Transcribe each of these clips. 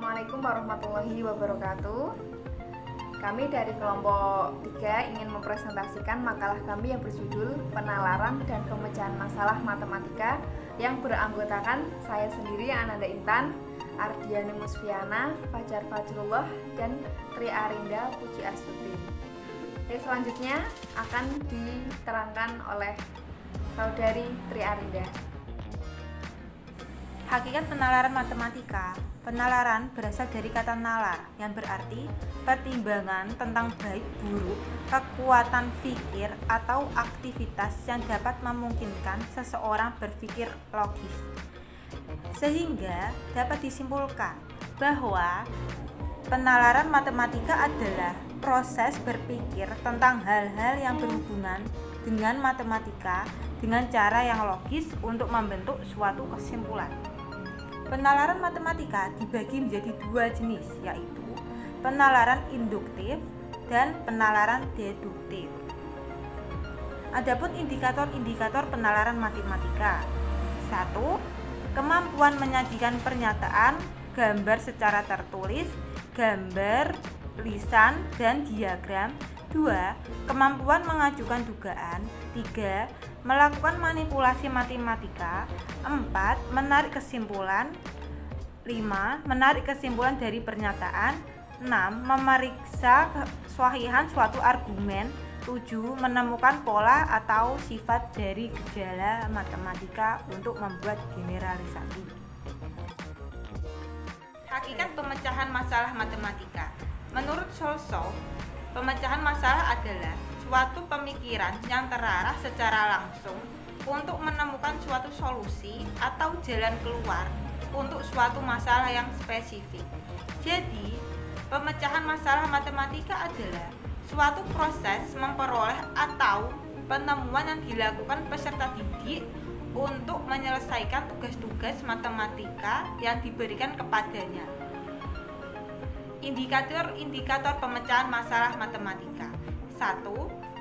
Assalamualaikum warahmatullahi wabarakatuh. Kami dari kelompok 3 ingin mempresentasikan makalah kami yang berjudul Penalaran dan Pemecahan Masalah Matematika yang beranggotakan saya sendiri, Ananda Intan, Ardiani Musfiana, Fajar Fajrullah, dan Tri Arinda Puji Astuti. Selanjutnya akan diterangkan oleh Saudari Tri Arinda. Hakikat penalaran matematika. Penalaran berasal dari kata nalar yang berarti pertimbangan tentang baik buruk, kekuatan pikir atau aktivitas yang dapat memungkinkan seseorang berpikir logis. Sehingga dapat disimpulkan bahwa penalaran matematika adalah proses berpikir tentang hal-hal yang berhubungan dengan matematika dengan cara yang logis untuk membentuk suatu kesimpulan. Penalaran matematika dibagi menjadi dua jenis, yaitu penalaran induktif dan penalaran deduktif. Adapun indikator-indikator penalaran matematika. 1. Kemampuan menyajikan pernyataan, gambar secara tertulis, gambar, lisan, dan diagram. 2. Kemampuan mengajukan dugaan. 3. Melakukan manipulasi matematika. 4. Menarik kesimpulan. 5. Menarik kesimpulan dari pernyataan. 6. Memeriksa kesahihan suatu argumen. 7. Menemukan pola atau sifat dari gejala matematika untuk membuat generalisasi. Hakikat pemecahan masalah matematika. Menurut Solso, pemecahan masalah adalah suatu pemikiran yang terarah secara langsung untuk menemukan suatu solusi atau jalan keluar untuk suatu masalah yang spesifik. Jadi, pemecahan masalah matematika adalah suatu proses memperoleh atau penemuan yang dilakukan peserta didik untuk menyelesaikan tugas-tugas matematika yang diberikan kepadanya. Indikator-indikator pemecahan masalah matematika. 1.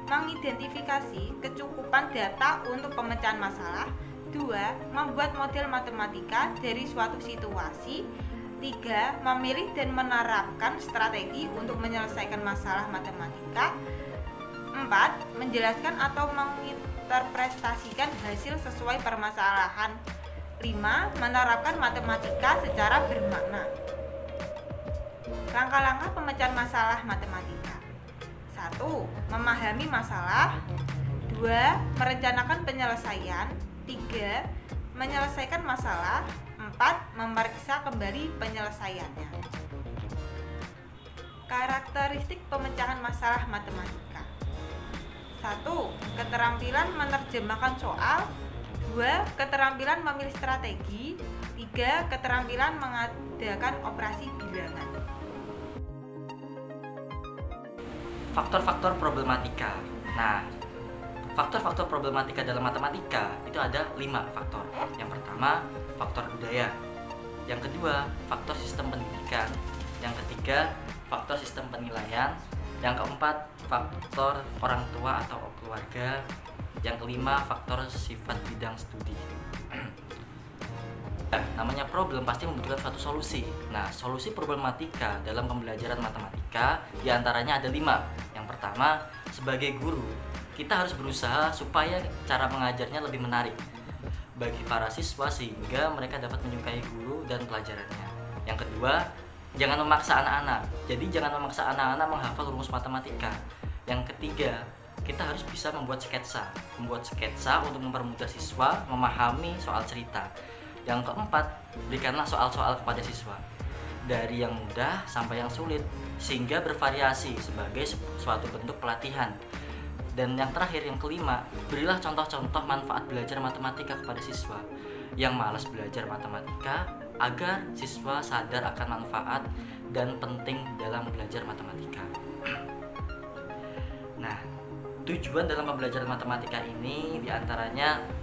Mengidentifikasi kecukupan data untuk pemecahan masalah. 2. Membuat model matematika dari suatu situasi. 3. Memilih dan menerapkan strategi untuk menyelesaikan masalah matematika. 4. Menjelaskan atau menginterpretasikan hasil sesuai permasalahan. 5. Menerapkan matematika secara bermakna. Langkah-langkah pemecahan masalah matematika. 1. Memahami masalah. 2. Merencanakan penyelesaian. 3. Menyelesaikan masalah. 4. Memeriksa kembali penyelesaiannya. Karakteristik pemecahan masalah matematika. 1. Keterampilan menerjemahkan soal. 2. Keterampilan memilih strategi. 3. Keterampilan mengadakan operasi bilangan. Faktor-faktor problematika. Nah, faktor-faktor problematika dalam matematika itu ada 5 faktor. Yang pertama, faktor budaya. Yang kedua, faktor sistem pendidikan. Yang ketiga, faktor sistem penilaian. Yang keempat, faktor orang tua atau keluarga. Yang kelima, faktor sifat bidang studi. Namanya problem pasti membutuhkan suatu solusi. Nah, solusi problematika dalam pembelajaran matematika diantaranya ada 5. Yang pertama, sebagai guru, kita harus berusaha supaya cara mengajarnya lebih menarik bagi para siswa sehingga mereka dapat menyukai guru dan pelajarannya. Yang kedua, jangan memaksa anak-anak. Jadi jangan memaksa anak-anak menghafal rumus matematika. Yang ketiga, kita harus bisa membuat sketsa untuk mempermudah siswa memahami soal cerita. Yang keempat, berikanlah soal-soal kepada siswa dari yang mudah sampai yang sulit sehingga bervariasi sebagai suatu bentuk pelatihan. Dan yang terakhir, yang kelima, berilah contoh-contoh manfaat belajar matematika kepada siswa yang malas belajar matematika agar siswa sadar akan manfaat dan penting dalam belajar matematika. Nah, tujuan dalam pembelajaran matematika ini diantaranya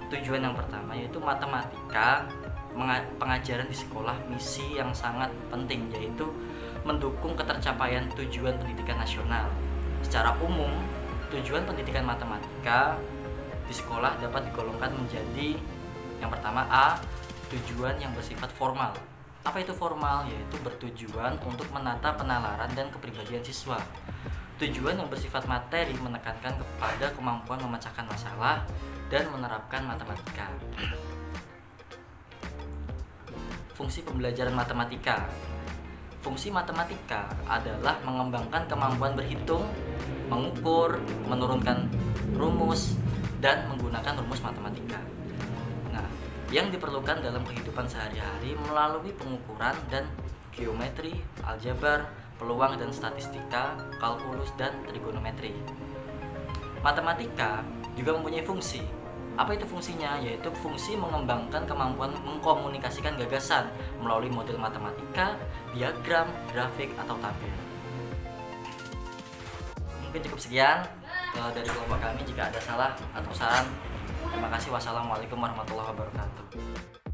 tujuan yang pertama yaitu matematika pengajaran di sekolah misi yang sangat penting, yaitu mendukung ketercapaian tujuan pendidikan nasional. Secara umum, tujuan pendidikan matematika di sekolah dapat digolongkan menjadi yang pertama A. Tujuan yang bersifat formal. Apa itu formal? Yaitu bertujuan untuk menata penalaran dan kepribadian siswa. Tujuan yang bersifat materi menekankan kepada kemampuan memecahkan masalah dan menerapkan matematika. Fungsi pembelajaran matematika. Fungsi matematika adalah mengembangkan kemampuan berhitung, mengukur, menurunkan rumus, dan menggunakan rumus matematika. Nah, yang diperlukan dalam kehidupan sehari-hari melalui pengukuran dan geometri, aljabar, peluang dan statistika, kalkulus, dan trigonometri. Matematika juga mempunyai fungsi. Apa itu fungsinya? Yaitu fungsi mengembangkan kemampuan mengkomunikasikan gagasan melalui model matematika, diagram, grafik, atau tabel. Mungkin cukup sekian dari kelompok kami. Jika ada salah atau saran, terima kasih. Wassalamualaikum warahmatullahi wabarakatuh.